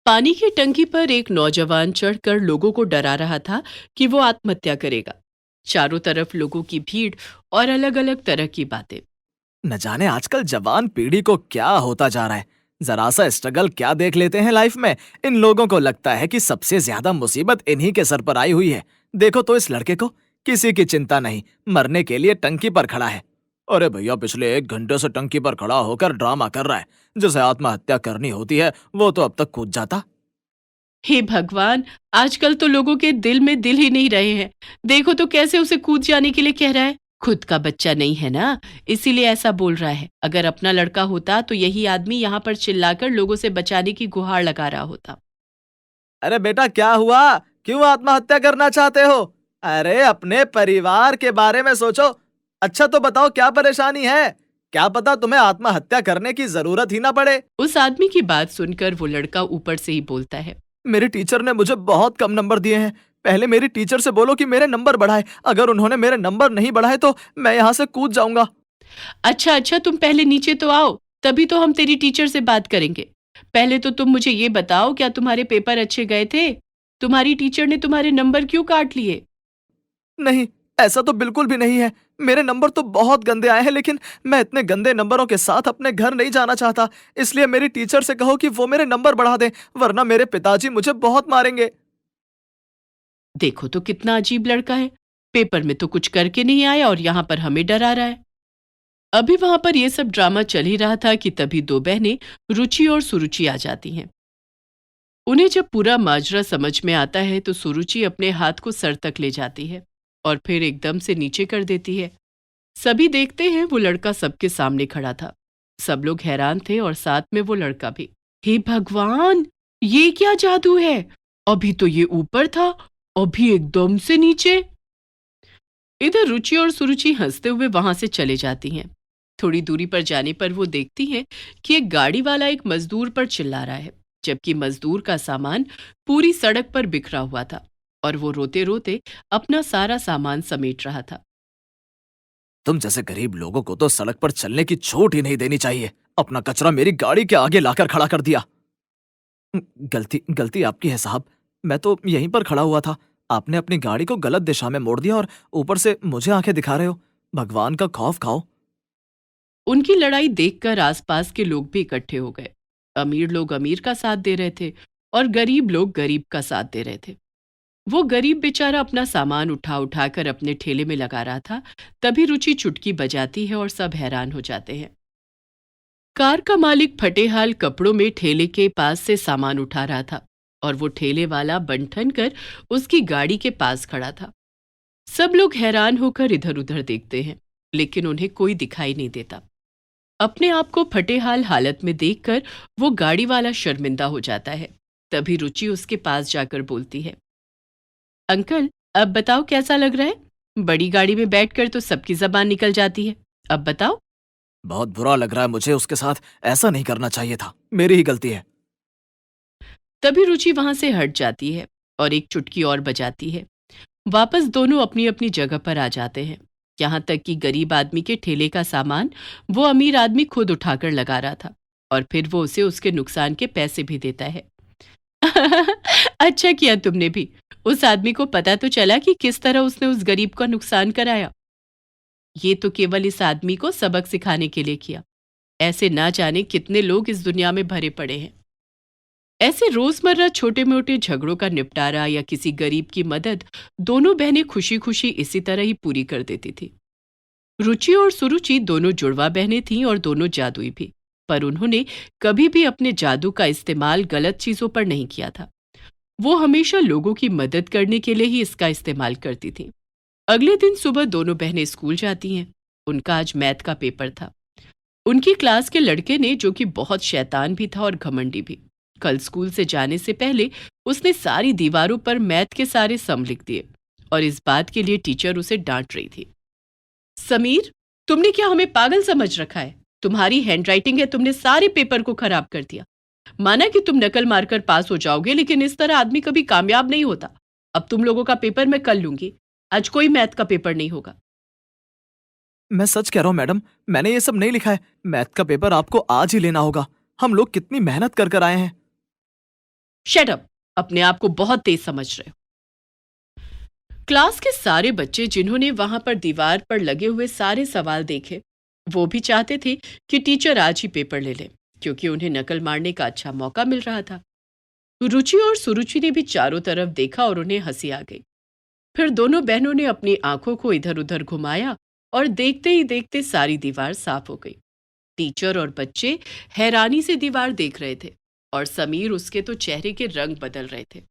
पानी की टंकी पर एक नौजवान चढ़कर लोगों को डरा रहा था कि वो आत्महत्या करेगा। चारों तरफ लोगों की भीड़ और अलग अलग तरह की बातें। न जाने आजकल जवान पीढ़ी को क्या होता जा रहा है। जरा सा स्ट्रगल क्या देख लेते हैं लाइफ में। इन लोगों को लगता है कि सबसे ज्यादा मुसीबत इन्हीं के सर पर आई हुई है। देखो तो इस लड़के को, किसी की चिंता नहीं, मरने के लिए टंकी पर खड़ा है। अरे भैया, पिछले 1 घंटे से टंकी पर खड़ा होकर ड्रामा कर रहा है। जिसे आत्महत्या करनी होती है वो तो अब तक कूद जाता। हे भगवान, आजकल तो लोगों के दिल में दिल ही नहीं रहे हैं। देखो तो कैसे उसे कूद जाने के लिए कह रहा है। खुद का बच्चा नहीं है ना, इसीलिए ऐसा बोल रहा है। अगर अपना लड़का होता तो यही आदमी यहाँ पर चिल्लाकर लोगों से बचाने की गुहार लगा रहा होता। अरे बेटा, क्या हुआ? क्यों आत्महत्या करना चाहते हो? अरे अपने परिवार के बारे में सोचो। अच्छा तो बताओ, क्या परेशानी है? क्या पता तुम्हें आत्महत्या करने की जरूरत ही ना पड़े। उस आदमी की बात सुनकर वो लड़का ऊपर से ही बोलता है। मेरे टीचर ने मुझे बहुत कम नंबर दिए हैं। पहले मेरी टीचर से बोलो कि मेरे नंबर बढ़ाए। अगर उन्होंने मेरे नंबर नहीं बढ़ाए तो मैं यहाँ से कूद जाऊंगा। अच्छा अच्छा, तुम पहले नीचे तो आओ, तभी तो हम तेरी टीचर से बात करेंगे। पहले तो तुम मुझे ये बताओ, क्या तुम्हारे पेपर अच्छे गए थे? तुम्हारी टीचर ने तुम्हारे नंबर क्यों काट लिए? नहीं, ऐसा तो बिल्कुल भी नहीं है। मेरे नंबर तो बहुत गंदे आए हैं, लेकिन मैं इतने गंदे नंबरों के साथ अपने घर नहीं जाना चाहता। इसलिए मेरी टीचर से कहो कि वो मेरे नंबर बढ़ा दें, वरना मेरे पिताजी मुझे बहुत मारेंगे। देखो तो कितना अजीब लड़का है। पेपर में तो कुछ करके नहीं आया और यहाँ पर हमें डरा रहा है। अभी वहां पर यह सब ड्रामा चल ही रहा था कि तभी दो बहनें, रुचि और सुरुचि आ जाती हैं। उन्हें जब पूरा माजरा समझ में आता है तो सुरुचि अपने हाथ को सर तक ले जाती है और फिर एकदम से नीचे कर देती है। सभी देखते हैं, वो लड़का सबके सामने खड़ा था। सब लोग हैरान थे और साथ में वो लड़का भी। हे भगवान, ये क्या जादू है? अभी तो ये ऊपर था, अभी एकदम से नीचे। इधर रुचि और सुरुचि हंसते हुए वहां से चले जाती हैं। थोड़ी दूरी पर जाने पर वो देखती हैं कि एक गाड़ी वाला एक मजदूर पर चिल्ला रहा है, जबकि मजदूर का सामान पूरी सड़क पर बिखरा हुआ था और वो रोते रोते अपना सारा सामान समेट रहा था। तुम जैसे गरीब लोगों को तो सड़क पर चलने की छूट ही नहीं देनी चाहिए। अपना कचरा मेरी गाड़ी के आगे लाकर खड़ा कर दिया। गलती गलती आपकी है साहब। मैं तो यहीं पर खड़ा हुआ था। आपने अपनी गाड़ी को गलत दिशा में मोड़ दिया और ऊपर से मुझे आंखें दिखा रहे हो। भगवान का खौफ खाओ। उनकी लड़ाई देखकर आसपास के लोग भी इकट्ठे हो गए। अमीर लोग अमीर का साथ दे रहे थे और गरीब लोग गरीब का साथ दे रहे थे। वो गरीब बेचारा अपना सामान उठा उठाकर अपने ठेले में लगा रहा था। तभी रुचि चुटकी बजाती है और सब हैरान हो जाते हैं। कार का मालिक फटेहाल कपड़ों में ठेले के पास से सामान उठा रहा था और वो ठेले वाला बंठन कर उसकी गाड़ी के पास खड़ा था। सब लोग हैरान होकर इधर उधर देखते हैं, लेकिन उन्हें कोई दिखाई नहीं देता। अपने आप को फटेहाल हालत में देखकर वो गाड़ी वाला शर्मिंदा हो जाता है। तभी रुचि उसके पास जाकर बोलती है, अंकल, अब बताओ कैसा लग रहा है? बड़ी गाड़ी में बैठकर तो सबकी जबान निकल जाती है। अब बताओ। बहुत बुरा लग रहा है मुझे उसके साथ। ऐसा नहीं करना चाहिए था। मेरी ही गलती है। तभी रुचि वहां से हट जाती है और एक चुटकी और बजाती है। वापस दोनों अपनी अपनी जगह पर आ जाते हैं। यहाँ तक कि गरीब आदमी के ठेले का सामान वो अमीर आदमी खुद उठाकर लगा रहा था और फिर वो उसे उसके नुकसान के पैसे भी देता है। अच्छा किया तुमने भी। उस आदमी को पता तो चला कि किस तरह उसने उस गरीब का नुकसान कराया। ये तो केवल इस आदमी को सबक सिखाने के लिए किया। ऐसे ना जाने कितने लोग इस दुनिया में भरे पड़े हैं। ऐसे रोजमर्रा छोटे मोटे झगड़ों का निपटारा या किसी गरीब की मदद दोनों बहनें खुशी खुशी इसी तरह ही पूरी कर देती थी। रुचि और सुरुचि दोनों जुड़वा बहनें थीं और दोनों जादुई भी, पर उन्होंने कभी भी अपने जादू का इस्तेमाल गलत चीजों पर नहीं किया था। वो हमेशा लोगों की मदद करने के लिए ही इसका इस्तेमाल करती थीं। अगले दिन सुबह दोनों बहनें स्कूल जाती हैं। उनका आज मैथ का पेपर था। उनकी क्लास के लड़के ने, जो कि बहुत शैतान भी था और घमंडी भी, कल स्कूल से जाने से पहले उसने सारी दीवारों पर मैथ के सारे सम लिख दिए और इस बात के लिए टीचर उसे डांट रही थी। समीर, तुमने क्या हमें पागल समझ रखा है? तुम्हारी हैंडराइटिंग है, तुमने सारे पेपर को खराब कर दिया। माना कि तुम नकल मारकर पास हो जाओगे, लेकिन इस तरह आदमी कभी कामयाब नहीं होता। अब तुम लोगों का पेपर मैं कल लूंगी। आज कोई मैथ का पेपर नहीं होगा। मैं सच कह रहा हूँ मैडम। मैंने ये सब नहीं लिखा है। मैथ का पेपर आपको आज ही लेना होगा। हम लोग कितनी मेहनत कर कर आए हैं। Shut up! अपने आप को बहुत तेज समझ रहे हो। क्लास के सारे बच्चे जिन्होंने वहां पर दीवार पर लगे हुए सारे सवाल देखे, वो भी चाहते थे कि टीचर आज ही पेपर ले ले, क्योंकि उन्हें नकल मारने का अच्छा मौका मिल रहा था। रुचि और सुरुचि ने भी चारों तरफ देखा और उन्हें हंसी आ गई। फिर दोनों बहनों ने अपनी आंखों को इधर उधर घुमाया और देखते ही देखते सारी दीवार साफ हो गई। टीचर और बच्चे हैरानी से दीवार देख रहे थे और समीर उसके तो चेहरे के रंग बदल रहे थे।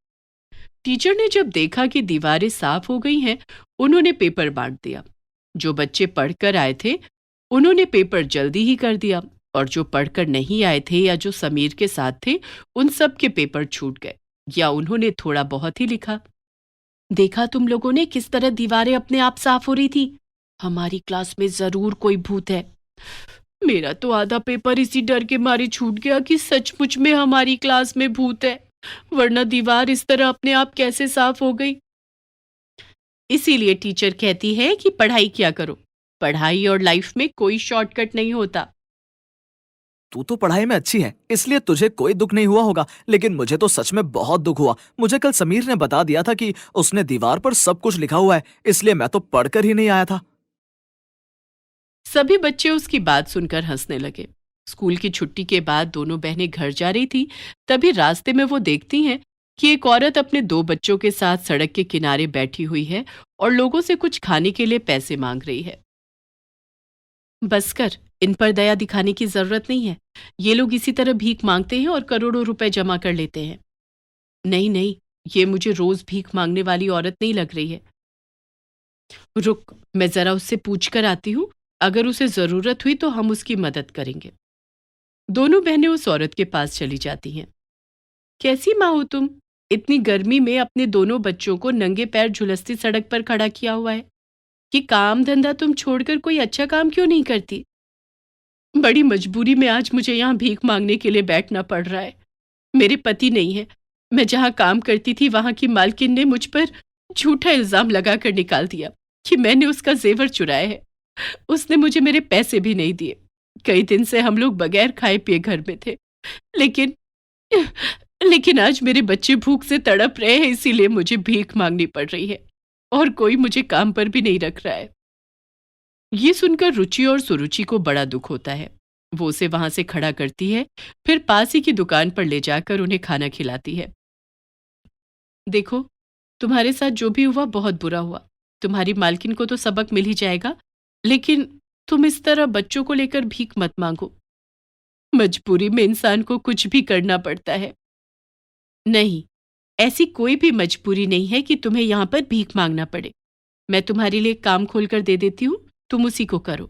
टीचर ने जब देखा कि दीवारें साफ हो गई हैं, उन्होंने पेपर बांट दिया। जो बच्चे पढ़कर आए थे, उन्होंने पेपर जल्दी ही कर दिया, और जो पढ़कर नहीं आए थे या जो समीर के साथ थे, उन सब के पेपर छूट गए या उन्होंने थोड़ा बहुत ही लिखा। देखा तुम लोगों ने किस तरह दीवारें अपने आप साफ हो रही थी? हमारी क्लास में जरूर कोई भूत है। मेरा तो आधा पेपर इसी डर के मारे छूट गया कि सचमुच में हमारी क्लास में भूत है, वरना दीवार इस तरह अपने आप कैसे साफ हो गई। इसीलिए टीचर कहती है कि पढ़ाई किया करो। पढ़ाई और लाइफ में कोई शॉर्टकट नहीं होता। तू तो पढ़ाई में अच्छी है, इसलिए तुझे कोई दुख नहीं हुआ होगा, लेकिन मुझे तो सच में बहुत दुख हुआ। मुझे कल समीर ने बता दिया था कि उसने दीवार पर सब कुछ लिखा हुआ है, इसलिए मैं तो पढ़कर ही नहीं आया था। सभी बच्चे उसकी बात सुनकर हंसने लगे। स्कूल की छुट्टी के बाद दोनों बहनें घर जा रही थी, तभी रास्ते में वो देखती हैं कि एक औरत अपने दो बच्चों के साथ सड़क के किनारे बैठी हुई है और लोगों से कुछ खाने के लिए पैसे मांग रही है। बस कर, इन पर दया दिखाने की जरूरत नहीं है। ये लोग इसी तरह भीख मांगते हैं और करोड़ों रुपए जमा कर लेते हैं। नहीं नहीं, ये मुझे रोज भीख मांगने वाली औरत नहीं लग रही है। रुक, मैं जरा उससे पूछ कर आती हूँ। अगर उसे जरूरत हुई तो हम उसकी मदद करेंगे। दोनों बहनें उस औरत के पास चली जाती हैं। कैसी माँ हो तुम? इतनी गर्मी में अपने दोनों बच्चों को नंगे पैर झुलसती सड़क पर खड़ा किया हुआ है। कि काम धंधा तुम छोड़कर कोई अच्छा काम क्यों नहीं करती? बड़ी मजबूरी में आज मुझे यहाँ भीख मांगने के लिए बैठना पड़ रहा है। मेरे पति नहीं है। मैं जहाँ काम करती थी वहां की मालकिन ने मुझ पर झूठा इल्जाम लगाकर निकाल दिया कि मैंने उसका जेवर चुराया है। उसने मुझे मेरे पैसे भी नहीं दिए। कई दिन से हम लोग बगैर खाए पिए घर में थे। लेकिन लेकिन आज मेरे बच्चे भूख से तड़प रहे हैं, इसीलिए मुझे भीख मांगनी पड़ रही है और कोई मुझे काम पर भी नहीं रख रहा है। ये सुनकर रुचि और सुरुचि को बड़ा दुख होता है। वो उसे वहां से खड़ा करती है, फिर पास ही की दुकान पर ले जाकर उन्हें खाना खिलाती है। देखो, तुम्हारे साथ जो भी हुआ बहुत बुरा हुआ। तुम्हारी मालकिन को तो सबक मिल ही जाएगा, लेकिन तुम इस तरह बच्चों को लेकर भीख मत मांगो। मजबूरी में इंसान को कुछ भी करना पड़ता है। नहीं, ऐसी कोई भी मजबूरी नहीं है कि तुम्हें यहाँ पर भीख मांगना पड़े। मैं तुम्हारे लिए काम खोलकर दे देती हूँ, तुम उसी को करो।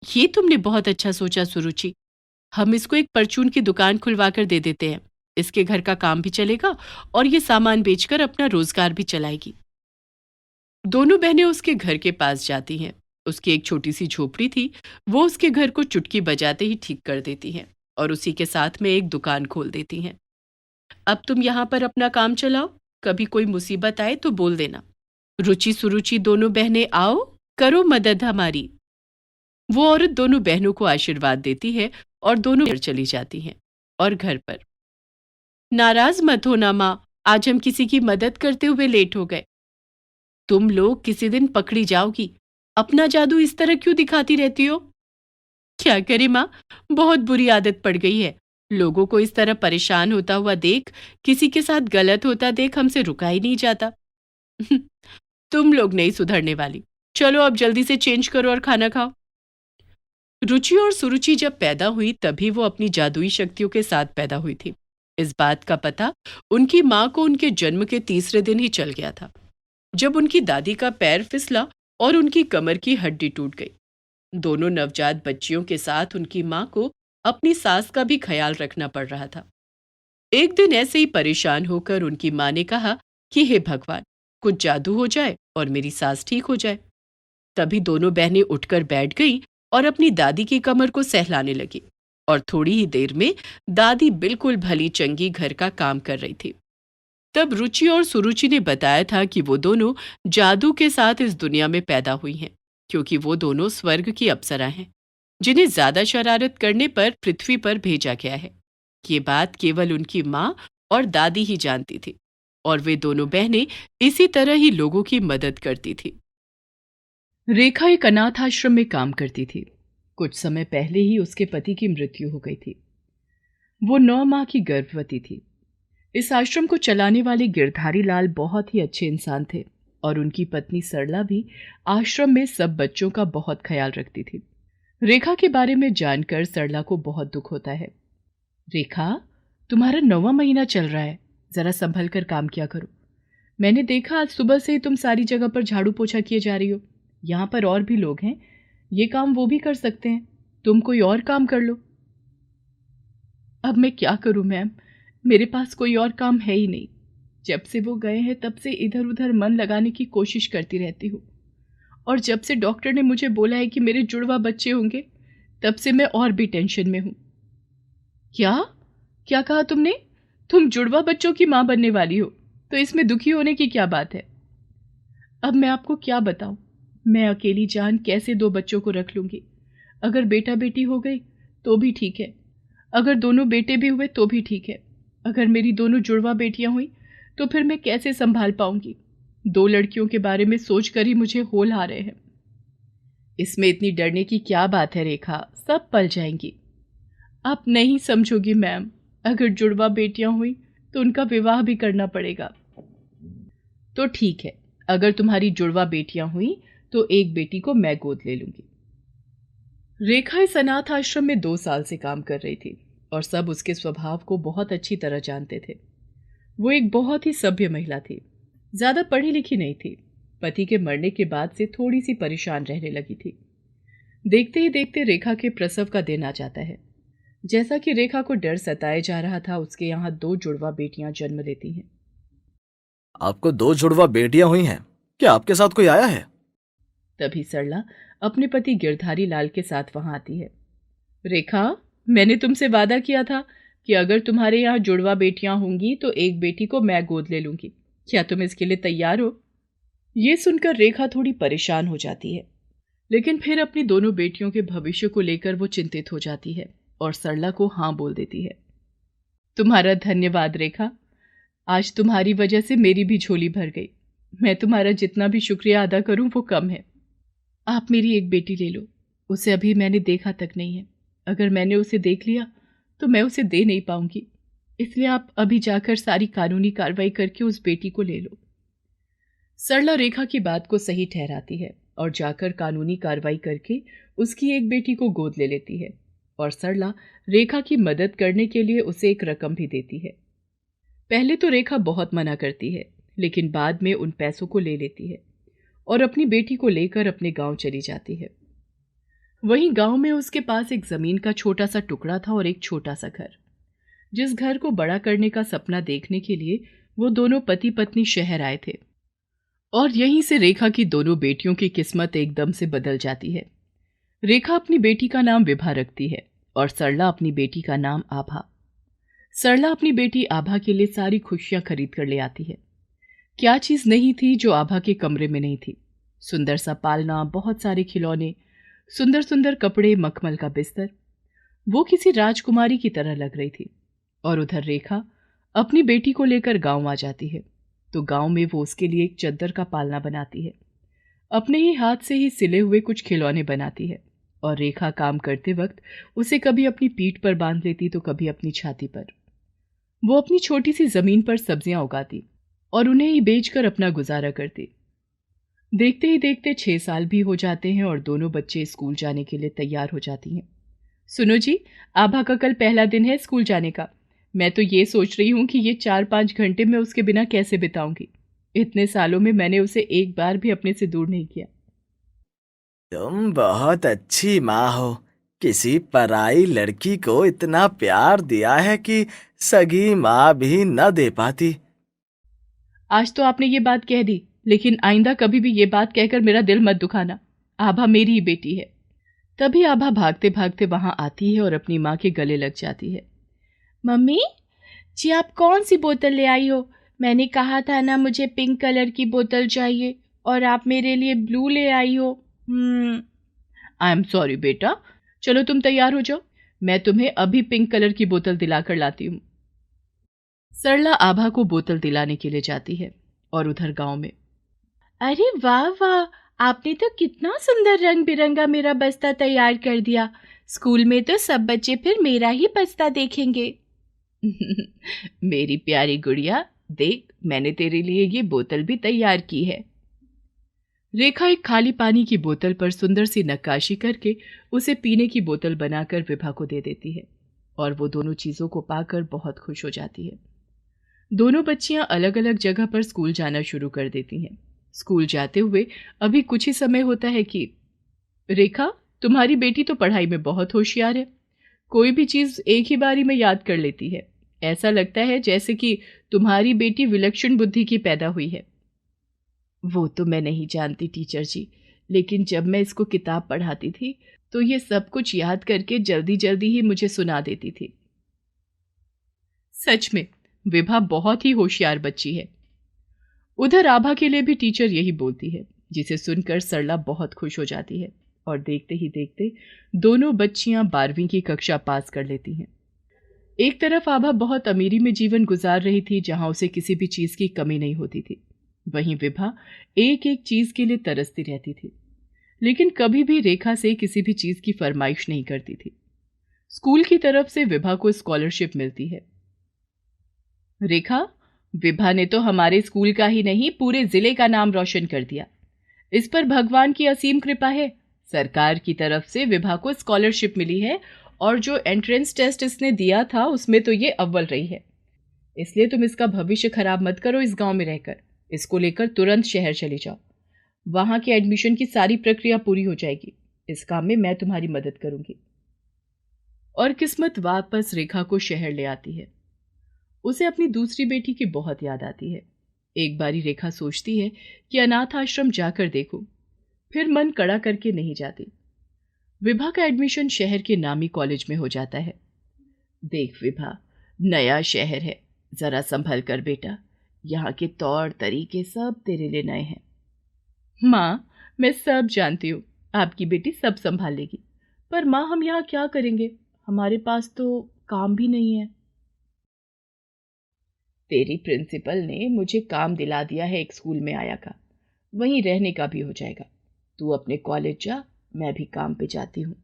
ये तुमने बहुत अच्छा सोचा सुरुचि। हम इसको एक परचून की दुकान खुलवा कर दे देते हैं। इसके घर का काम भी चलेगा और ये सामान बेचकर अपना रोजगार भी चलाएगी। दोनों बहनें उसके घर के पास जाती हैं। उसकी एक छोटी सी झोपड़ी थी, वो उसके घर को चुटकी बजाते ही ठीक कर देती हैं और उसी के साथ में एक दुकान खोल देती हैं। अब तुम यहाँ पर अपना काम चलाओ, कभी कोई मुसीबत आए तो बोल देना। रुचि सुरुचि दोनों बहनें आओ, करो मदद हमारी। वो औरत दोनों बहनों को आशीर्वाद देती है और दोनों घर चली जाती हैं। और घर पर, नाराज मत हो ना माँ, आज हम किसी की मदद करते हुए लेट हो गए। तुम लोग किसी दिन पकड़ी जाओगी। अपना जादू इस तरह क्यों दिखाती रहती हो? क्या करे माँ, बहुत बुरी आदत पड़ गई है। लोगों को इस तरह परेशान होता हुआ देख, किसी के साथ गलत होता देख हमसे रुका ही नहीं जाता। तुम लोग नहीं सुधरने वाली। चलो अब जल्दी से चेंज करो और खाना खाओ। रुचि और सुरुचि जब पैदा हुई तभी वो अपनी जादुई शक्तियों के साथ पैदा हुई थी। इस बात का पता उनकी माँ को उनके जन्म के तीसरे दिन ही चल गया था, जब उनकी दादी का पैर फिसला और उनकी कमर की हड्डी टूट गई। दोनों नवजात बच्चियों के साथ उनकी माँ को अपनी सास का भी ख्याल रखना पड़ रहा था। एक दिन ऐसे ही परेशान होकर उनकी माँ ने कहा कि हे भगवान, कुछ जादू हो जाए और मेरी सास ठीक हो जाए। तभी दोनों बहनें उठकर बैठ गईं और अपनी दादी की कमर को सहलाने लगी और थोड़ी ही देर में दादी बिल्कुल भली चंगी घर का काम कर रही थी। तब रुचि और सुरुचि ने बताया था कि वो दोनों जादू के साथ इस दुनिया में पैदा हुई हैं, क्योंकि वो दोनों स्वर्ग की अप्सरा हैं, जिन्हें ज्यादा शरारत करने पर पृथ्वी पर भेजा गया है। ये बात केवल उनकी माँ और दादी ही जानती थी, और वे दोनों बहनें इसी तरह ही लोगों की मदद करती थी। रेखा एक अनाथ आश्रम में काम करती थी। कुछ समय पहले ही उसके पति की मृत्यु हो गई थी। वो 9 माह की गर्भवती थी। इस आश्रम को चलाने वाले गिरधारी लाल बहुत ही अच्छे इंसान थे, और उनकी पत्नी सरला भी आश्रम में सब बच्चों का बहुत ख्याल रखती थी। रेखा के बारे में जानकर सरला को बहुत दुख होता है। रेखा, तुम्हारा 9वां महीना चल रहा है, जरा संभल कर काम किया करो। मैंने देखा आज सुबह से ही तुम सारी जगह पर झाड़ू पोछा किए जा रही हो। यहाँ पर और भी लोग हैं, ये काम वो भी कर सकते हैं, तुम कोई और काम कर लो। अब मैं क्या करूं मैम, मेरे पास कोई और काम है ही नहीं। जब से वो गए हैं तब से इधर उधर मन लगाने की कोशिश करती रहती हूँ, और जब से डॉक्टर ने मुझे बोला है कि मेरे जुड़वा बच्चे होंगे, तब से मैं और भी टेंशन में हूँ। क्या क्या कहा तुमने? तुम जुड़वा बच्चों की माँ बनने वाली हो, तो इसमें दुखी होने की क्या बात है? अब मैं आपको क्या बताऊं, मैं अकेली जान कैसे 2 बच्चों को रख लूंगी। अगर बेटा बेटी हो गई तो भी ठीक है, अगर दोनों बेटे भी हुए तो भी ठीक है, अगर मेरी दोनों जुड़वा बेटियां हुई तो फिर मैं कैसे संभाल पाऊंगी? 2 लड़कियों के बारे में सोचकर ही मुझे होल आ रहे हैं। इसमें इतनी डरने की क्या बात है रेखा, सब पल जाएंगी। आप नहीं समझोगी मैम, अगर जुड़वा बेटियां हुई तो उनका विवाह भी करना पड़ेगा। तो ठीक है, अगर तुम्हारी जुड़वा बेटियां हुई तो एक बेटी को मैं गोद ले लूंगी। रेखा इस अनाथ आश्रम में 2 साल से काम कर रही थी, और सब उसके स्वभाव को बहुत अच्छी तरह जानते थे। वो एक बहुत ही सभ्य महिला थी, ज्यादा पढ़ी लिखी नहीं थी। पति के मरने के बाद से थोड़ी सी परेशान रहने लगी थी। देखते ही देखते रेखा के प्रसव का दिन आ जाता है। जैसा कि रेखा को डर सताए जा रहा था, उसके यहाँ 2 जुड़वा बेटियां जन्म लेती हैं। आपको 2 जुड़वा बेटियां हुई हैं, क्या आपके साथ कोई आया है? तभी सरला अपने पति गिरधारी लाल के साथ वहां आती है। रेखा, मैंने तुमसे वादा किया था कि अगर तुम्हारे यहाँ जुड़वा बेटियां होंगी तो एक बेटी को मैं गोद ले लूंगी। क्या तुम इसके लिए तैयार हो? ये सुनकर रेखा थोड़ी परेशान हो जाती है, लेकिन फिर अपनी दोनों बेटियों के भविष्य को लेकर वो चिंतित हो जाती है और सरला को हाँ बोल देती है। तुम्हारा धन्यवाद रेखा, आज तुम्हारी वजह से मेरी भी झोली भर गई। मैं तुम्हारा जितना भी शुक्रिया अदा करूं वो कम है। आप मेरी एक बेटी ले लो, उसे अभी मैंने देखा तक नहीं है। अगर मैंने उसे देख लिया तो मैं उसे दे नहीं पाऊंगी, इसलिए आप अभी जाकर सारी कानूनी कार्रवाई करके उस बेटी को ले लो। सरला रेखा की बात को सही ठहराती है और जाकर कानूनी कार्रवाई करके उसकी एक बेटी को गोद ले लेती है, और सरला रेखा की मदद करने के लिए उसे एक रकम भी देती है। पहले तो रेखा बहुत मना करती है, लेकिन बाद में उन पैसों को ले लेती है और अपनी बेटी को लेकर अपने गांव चली जाती है। वहीं गांव में उसके पास एक जमीन का छोटा सा टुकड़ा था और एक छोटा सा घर। जिस घर को बड़ा करने का सपना देखने के लिए वो दोनों पति पत्नी शहर आए थे, और यहीं से रेखा की दोनों बेटियों की किस्मत एकदम से बदल जाती है। रेखा अपनी बेटी का नाम विभा रखती है और सरला अपनी बेटी का नाम आभा। सरला अपनी बेटी आभा के लिए सारी खुशियां खरीद कर ले आती है। क्या चीज नहीं थी जो आभा के कमरे में नहीं थी? सुंदर सा पालना, बहुत सारे खिलौने, सुंदर सुंदर कपड़े, मखमल का बिस्तर। वो किसी राजकुमारी की तरह लग रही थी। और उधर रेखा अपनी बेटी को लेकर गांव आ जाती है, तो गांव में वो उसके लिए एक चद्दर का पालना बनाती है। अपने ही हाथ से ही सिले हुए कुछ खिलौने बनाती है, और रेखा काम करते वक्त उसे कभी अपनी पीठ पर बांध लेती तो कभी अपनी छाती पर। वो अपनी छोटी सी जमीन पर सब्जियां उगाती और उन्हें ही बेचकर अपना गुजारा करती। देखते ही देखते 6 साल भी हो जाते हैं और दोनों बच्चे स्कूल जाने के लिए तैयार हो जाती हैं। सुनो जी, आभा का कल पहला दिन है स्कूल जाने का। मैं तो ये सोच रही हूँ कि ये 4-5 घंटे मैं उसके बिना कैसे बिताऊंगी। इतने सालों में मैंने उसे एक बार भी अपने से दूर नहीं किया। तुम बहुत अच्छी माँ हो, किसी पराई लड़की को इतना प्यार दिया है कि सगी माँ भी न दे पाती। आज तो आपने ये बात कह दी, लेकिन आइंदा कभी भी ये बात कहकर मेरा दिल मत दुखाना। आभा मेरी ही बेटी है। तभी आभा भागते भागते वहां आती है और अपनी माँ के गले लग जाती है। मम्मी जी, आप कौन सी बोतल ले आई हो? मैंने कहा था ना मुझे पिंक कलर की बोतल चाहिए, और आप मेरे लिए ब्लू ले आई हो। आई एम सॉरी बेटा, चलो तुम तैयार हो जाओ, मैं तुम्हें अभी पिंक कलर की बोतल दिलाकर लाती हूँ। सरला आभा को बोतल दिलाने के लिए जाती है और उधर गांव में, अरे वाह वाह, आपने तो कितना सुंदर रंग बिरंगा मेरा बस्ता तैयार कर दिया। स्कूल में तो सब बच्चे फिर मेरा ही बस्ता देखेंगे। मेरी प्यारी गुड़िया, देख मैंने तेरे लिए ये बोतल भी तैयार की है। रेखा एक खाली पानी की बोतल पर सुंदर सी नक्काशी करके उसे पीने की बोतल बनाकर विभा को दे देती है और वो दोनों चीजों को पाकर बहुत खुश हो जाती है। दोनों बच्चियां अलग अलग जगह पर स्कूल जाना शुरू कर देती हैं। स्कूल जाते हुए अभी कुछ ही समय होता है कि, रेखा, तुम्हारी बेटी तो पढ़ाई में बहुत होशियार है। कोई भी चीज एक ही बारी में याद कर लेती है। ऐसा लगता है जैसे कि तुम्हारी बेटी विलक्षण बुद्धि की पैदा हुई है। वो तो मैं नहीं जानती टीचर जी, लेकिन जब मैं इसको किताब पढ़ाती थी तो ये सब कुछ याद करके जल्दी जल्दी ही मुझे सुना देती थी। सच में विभा बहुत ही होशियार बच्ची है। उधर आभा के लिए भी टीचर यही बोलती है, जिसे सुनकर सरला बहुत खुश हो जाती है और देखते ही देखते दोनों बच्चियां 12वीं की कक्षा पास कर लेती हैं। एक तरफ आभा बहुत अमीरी में जीवन गुजार रही थी, जहां उसे किसी भी चीज की कमी नहीं होती थी। वहीं विभा एक एक चीज के लिए तरसती रहती थी, लेकिन कभी भी रेखा से किसी भी चीज की फरमाइश नहीं करती थी। स्कूल की तरफ से विभा को स्कॉलरशिप मिलती है। रेखा, विभा ने तो हमारे स्कूल का ही नहीं पूरे जिले का नाम रोशन कर दिया। इस पर भगवान की असीम कृपा है। सरकार की तरफ से विभा को स्कॉलरशिप मिली है और जो एंट्रेंस टेस्ट इसने दिया था उसमें तो ये अव्वल रही है। इसलिए तुम इसका भविष्य खराब मत करो इस गांव में रहकर। इसको लेकर तुरंत शहर चले जाओ। वहां के एडमिशन की सारी प्रक्रिया पूरी हो जाएगी। इस काम में मैं तुम्हारी मदद करूंगी। और किस्मत वापस रेखा को शहर ले आती है। उसे अपनी दूसरी बेटी की बहुत याद आती है। एक बारी रेखा सोचती है कि अनाथ आश्रम जाकर देखूं, फिर मन कड़ा करके नहीं जाती। विभा का एडमिशन शहर के नामी कॉलेज में हो जाता है। देख विभा, नया शहर है, जरा संभल कर बेटा। यहाँ के तौर तरीके सब तेरे लिए नए हैं। माँ, मैं सब जानती हूँ, आपकी बेटी सब संभाल लेगी। पर माँ, हम यहाँ क्या करेंगे? हमारे पास तो काम भी नहीं है। तेरी प्रिंसिपल ने मुझे काम दिला दिया है एक स्कूल में आया का, वहीं रहने का भी हो जाएगा। तू अपने कॉलेज जा, मैं भी काम पे जाती हूँ।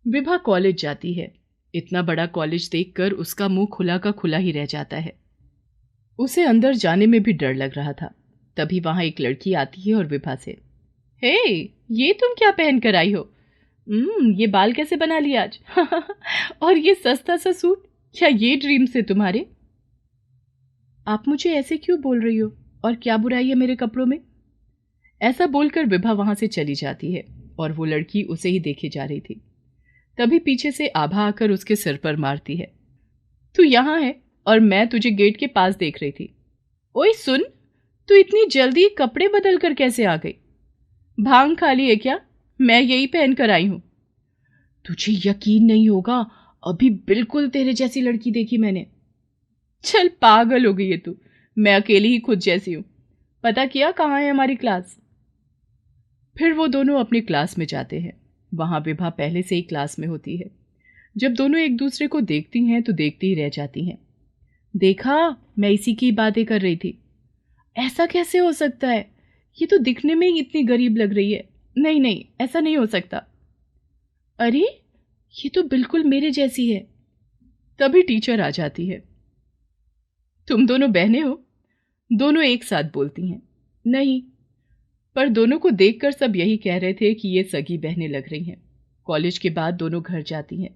विभा कॉलेज जाती है। इतना बड़ा कॉलेज देखकर उसका मुंह खुला का खुला ही रह जाता है। उसे अंदर जाने में भी डर लग रहा था। तभी वहां एक लड़की आती है और विभा से, हे, ये तुम क्या पहन कर आई हो? ये बाल कैसे बना लिया आज? और ये सस्ता सा सूट, क्या ये ड्रीम्स है तुम्हारे? आप मुझे ऐसे क्यों बोल रही हो? और क्या बुराई है मेरे कपड़ों में? ऐसा बोलकर विभा वहां से चली जाती है और वो लड़की उसे ही देखे जा रही थी। तभी पीछे से आभा आकर उसके सिर पर मारती है, तू यहाँ है और मैं तुझे गेट के पास देख रही थी। ओए सुन, तू इतनी जल्दी कपड़े बदल कर कैसे आ गई? भांग खा ली है क्या? मैं यही पहन कर आई हूं। तुझे यकीन नहीं होगा, अभी बिल्कुल तेरे जैसी लड़की देखी मैंने। चल पागल हो गई है तू, मैं अकेली ही खुद जैसी हूं। पता किया कहाँ है हमारी क्लास? फिर वो दोनों अपनी क्लास में जाते हैं। वहां विभा पहले से ही क्लास में होती है। जब दोनों एक दूसरे को देखती हैं तो देखती ही रह जाती हैं। देखा, मैं इसी की बातें कर रही थी। ऐसा कैसे हो सकता है? ये तो दिखने में ही इतनी गरीब लग रही है। नहीं नहीं, ऐसा नहीं हो सकता। अरे, ये तो बिल्कुल मेरे जैसी है। तभी टीचर आ जाती है। तुम दोनों बहनें हो? दोनों एक साथ बोलती हैं, नहीं। पर दोनों को देखकर सब यही कह रहे थे कि ये सगी बहनें लग रही हैं। कॉलेज के बाद दोनों घर जाती हैं।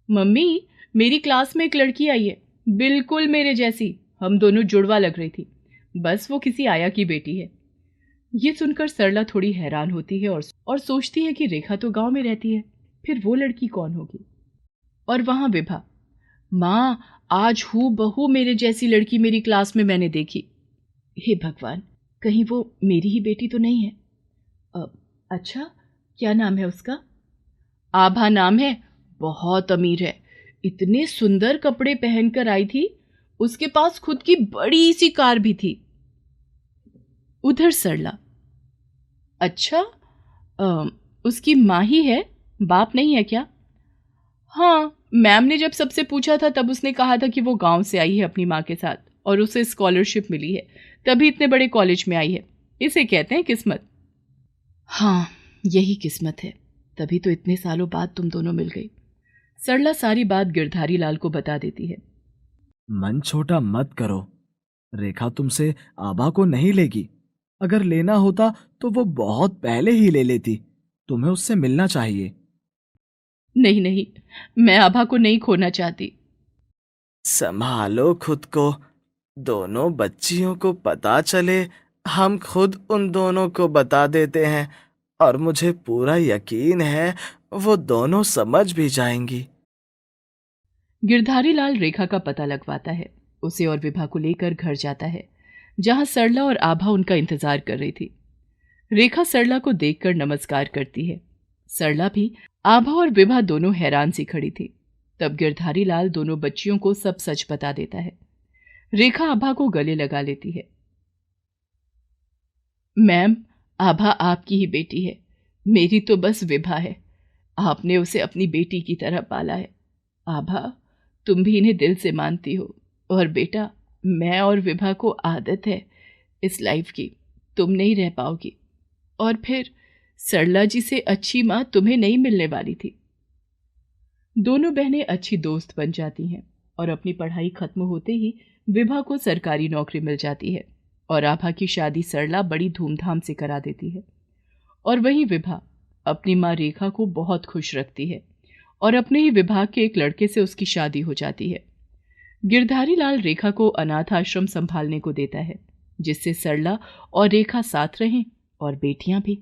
मम्मी, मेरी क्लास में एक लड़की आई है, बिल्कुल मेरे जैसी। हम दोनों जुड़वा लग रही थी, बस वो किसी आया की बेटी है। ये सुनकर सरला थोड़ी हैरान होती है और सोचती है कि रेखा तो गांव में रहती है, फिर वो लड़की कौन होगी? और वहां विभा, माँ, आज हूबहू मेरे जैसी लड़की मेरी क्लास में मैंने देखी। हे भगवान, कहीं वो मेरी ही बेटी तो नहीं है? अच्छा, क्या नाम है उसका? आभा नाम है, बहुत अमीर है। इतने सुंदर कपड़े पहनकर आई थी, उसके पास खुद की बड़ी सी कार भी थी। उधर सरला, अच्छा, उसकी माँ ही है, बाप नहीं है क्या? हाँ, मैम ने जब सबसे पूछा था तब उसने कहा था कि वो गांव से आई है अपनी माँ के साथ और उसे स्कॉलरशिप मिली है, तभी इतने बड़े कॉलेज में आई है। इसे कहते हैं किस्मत। हाँ, यही किस्मत है, तभी तो इतने सालों बाद तुम दोनों मिल गई। सरला सारी बात गिरधारी लाल को बता देती है। मन छोटा मत करो। रेखा तुमसे आभा को नहीं लेगी। अगर लेना होता तो वो बहुत पहले ही ले लेती। तुम्हें उससे मिलना चाहिए। नहीं नहीं, मैं आभा को नहीं खोना चाहती। संभालो खुद को। दोनों बच्चियों को पता चले, हम खुद उन दोनों को बता देते हैं और मुझे पूरा यकीन है वो दोनों समझ भी जाएंगी। गिरधारी लाल रेखा का पता लगवाता है, उसे और विभा को लेकर घर जाता है जहां सरला और आभा उनका इंतजार कर रही थी। रेखा सरला को देखकर नमस्कार करती है। सरला भी आभा और विभा दोनों हैरान सी खड़ी थी। तब गिरधारी लाल दोनों बच्चियों को सब सच बता देता है। रेखा आभा को गले लगा लेती है। मैम, आभा आपकी ही बेटी है, मेरी तो बस विभा है। आपने उसे अपनी बेटी की तरह पाला है। आभा, तुम भी इन्हें दिल से मानती हो। और बेटा, मैं और विभा को आदत है इस लाइफ की, तुम नहीं रह पाओगी। और फिर सरला जी से अच्छी माँ तुम्हें नहीं मिलने वाली थी। दोनों बहनें अच्छी दोस्त बन जाती हैं और अपनी पढ़ाई खत्म होते ही विभा को सरकारी नौकरी मिल जाती है और आभा की शादी सरला बड़ी धूमधाम से करा देती है। और वहीं विभा अपनी माँ रेखा को बहुत खुश रखती है और अपने ही विभाग के एक लड़के से उसकी शादी हो जाती है। गिरधारी लाल रेखा को अनाथ आश्रम संभालने को देता है, जिससे सरला और रेखा साथ रहें और बेटियां भी।